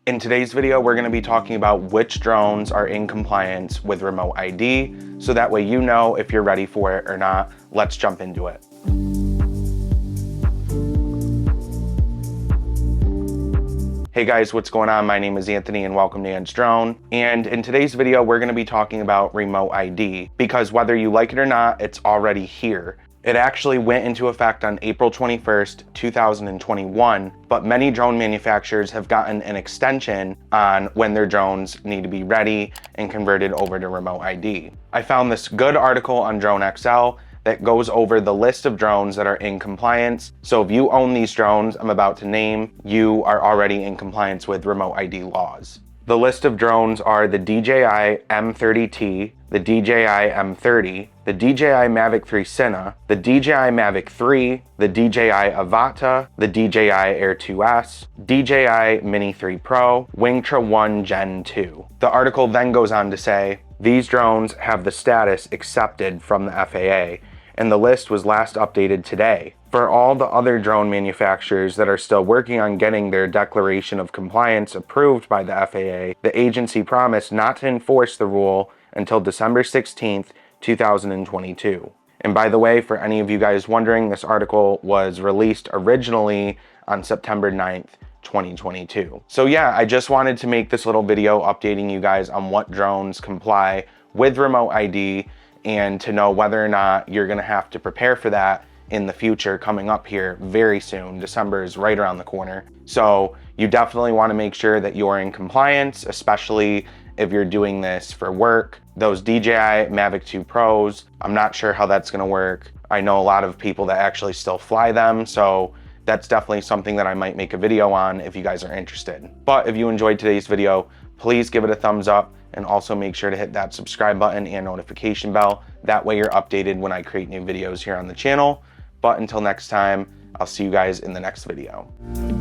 In today's video, we're going to be talking about which drones are in compliance with remote ID, so that way you know if you're ready for it or not. Let's jump into it. Hey guys, what's going on? My name is Anthony and welcome to Edge Drone. And in today's video, we're going to be talking about remote ID because whether you like it or not, it's already here. It actually went into effect on April 21st, 2021, but many drone manufacturers have gotten an extension on when their drones need to be ready and converted over to remote ID. I found this good article on Drone XL that goes over the list of drones that are in compliance. So if you own these drones I'm about to name, you are already in compliance with remote ID laws. The list of drones are the DJI M30T, the DJI M30, the DJI Mavic 3 Cine, the DJI Mavic 3, the DJI Avata, the DJI Air 2S, DJI Mini 3 Pro, Wingtra 1 Gen 2. The article then goes on to say, these drones have the status accepted from the FAA, and the list was last updated today. For all the other drone manufacturers that are still working on getting their declaration of compliance approved by the FAA, the agency promised not to enforce the rule until December 16th, 2022. And by the way, for any of you guys wondering, this article was released originally on September 9th, 2022. So yeah, I just wanted to make this little video updating you guys on what drones comply with remote ID and to know whether or not you're gonna have to prepare for that in the future coming up here very soon. December is right around the corner. So you definitely wanna make sure that you're in compliance, especially if you're doing this for work. Those DJI Mavic 2 Pros, I'm not sure how that's gonna work. I know a lot of people that actually still fly them, so that's definitely something that I might make a video on if you guys are interested. But if you enjoyed today's video, please give it a thumbs up and also make sure to hit that subscribe button and notification bell. That way you're updated when I create new videos here on the channel. But until next time, I'll see you guys in the next video.